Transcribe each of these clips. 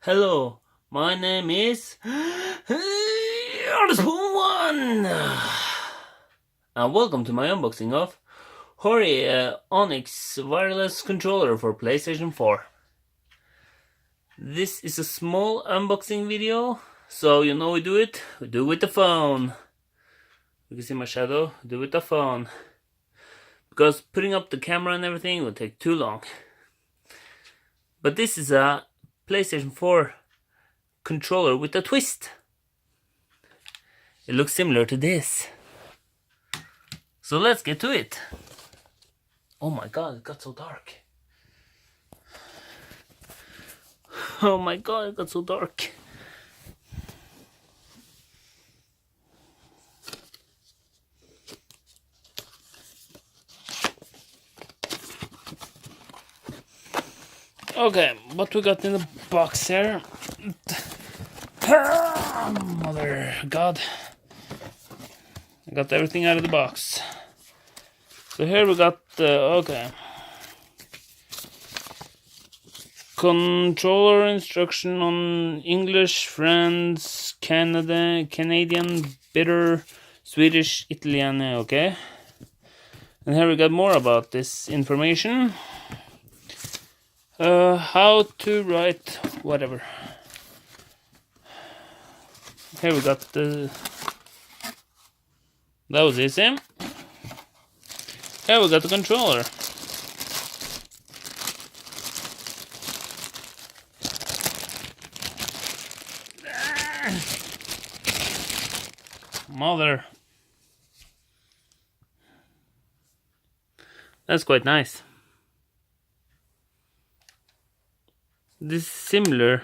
Hello, my name is Arnespon1, and welcome to my unboxing of HORI ONYX wireless controller for PlayStation 4. This is a small unboxing video, so you know we do it with the phone. You can see my shadow, do it with the phone. Because putting up the camera and everything will take too long. But this is a PlayStation 4 controller with a twist. It looks similar to this. So let's get to it. Oh my god, it got so dark. Oh my god, it got so dark. Okay, what we got in the box here? Mother god. I got everything out of the box. So here we got the, controller instruction on English, French, Canadian, bitter, Swedish, Italian, okay. And here we got more about this information. How to write whatever. Here we got the. That was easy. Here we got the controller. Mother. That's quite nice. This is similar.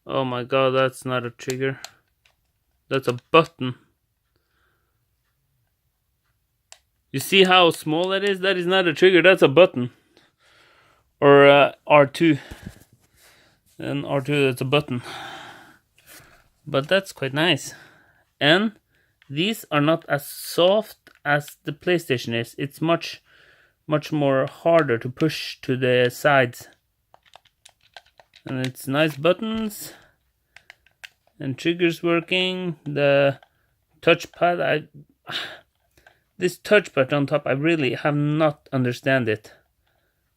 Oh my god, that's not a trigger. That's a button. You see how small that is? That is not a trigger, that's a button. Or R2. And R2, that's a button. But that's quite nice. And these are not as soft as the PlayStation is. It's much more harder to push to the sides. And it's nice buttons and triggers working. The touchpad, this touchpad on top, I really have not understand it.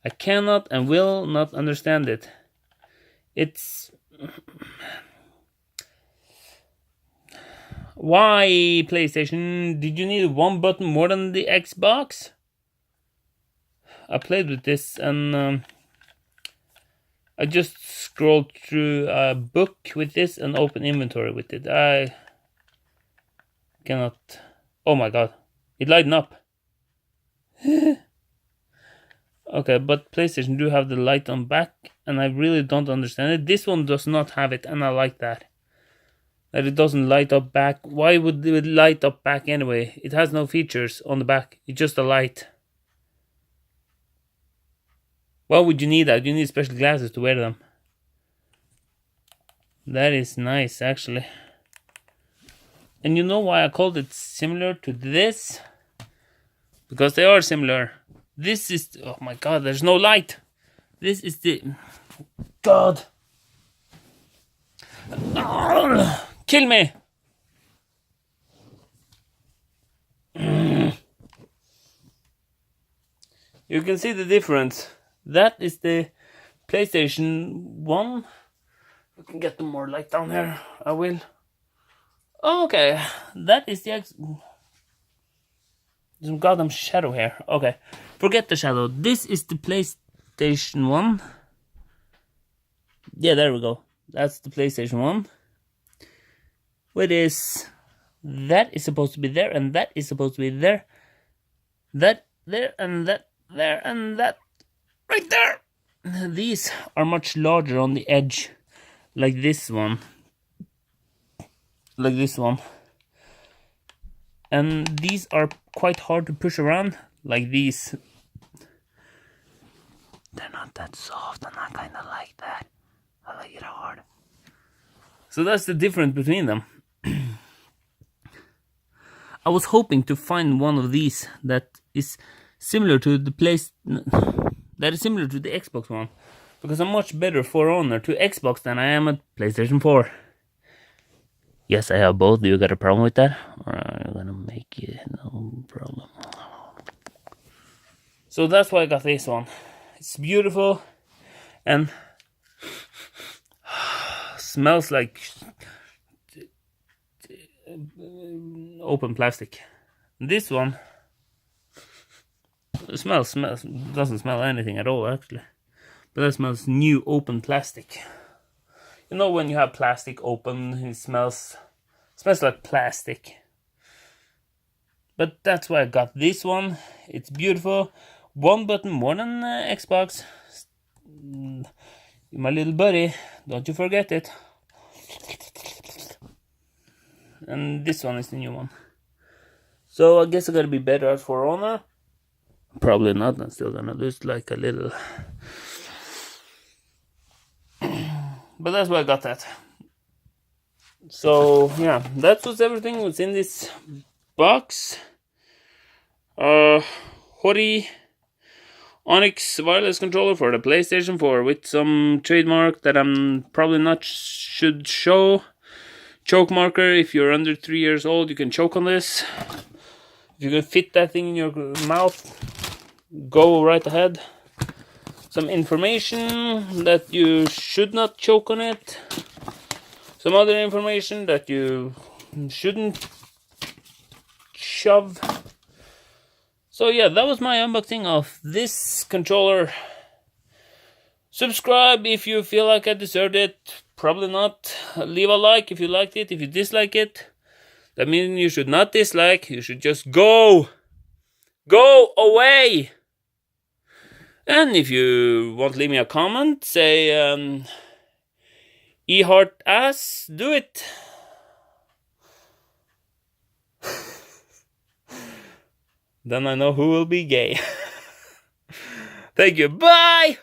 I cannot and will not understand it. It's why PlayStation? Did you need one button more than the Xbox? I played with this and I just scrolled through a book with this and open inventory with it. I cannot. Oh my god, it lightened up. Okay, but PlayStation do have the light on back, and I really don't understand it. This one does not have it, and I like that. That it doesn't light up back. Why would it light up back anyway? It has no features on the back. It's just a light. Why would you need that? You need special glasses to wear them. That is nice, actually. And you know why I called it similar to this? Because they are similar. This is... Oh my god, there's no light. This is the... God. Kill me. You can see the difference. That is the PlayStation 1. We can get some more light down here. I will. Okay, that is the There's some goddamn shadow here. Okay, forget the shadow. This is the PlayStation 1. Yeah, there we go. That's the PlayStation 1. Where is that is supposed to be there, and that is supposed to be there. That there, and that there, and that right there. These are much larger on the edge, like this one. Like this one. And these are quite hard to push around, like these. They're not that soft, and I kind of like that. I like it hard. So that's the difference between them. I was hoping to find one of these that is similar to the Xbox one. because I'm much better for owner to Xbox than I am at PlayStation 4. Yes, I have both. Do you got a problem with that? Or I'm gonna make it no problem. So that's why I got this one. It's beautiful and smells like open plastic. This one doesn't smell anything at all actually, but that smells new open plastic. You know when you have plastic open, it smells like plastic. But that's why I got this one. It's beautiful. One button more than Xbox. My little buddy, don't you forget it. And this one is the new one. So I guess I gotta be better at For Honor. Probably not. I'm still gonna lose like a little. But that's why I got that. So yeah, that was everything was in this box. HORI ONYX wireless controller for the PlayStation 4 with some trademark that I'm probably not should show. Choke marker. If you're under 3 years old, you can choke on this. If you can fit that thing in your mouth, go right ahead. Some information that you should not choke on it. Some other information that you shouldn't shove. So yeah, that was my unboxing of this controller. Subscribe if you feel like I deserved it. Probably not. Leave a like if you liked it. If you dislike it, that means you should not dislike. You should just go away. And if you want to leave me a comment, say E-heart ass, do it. Then I know who will be gay. Thank you. Bye!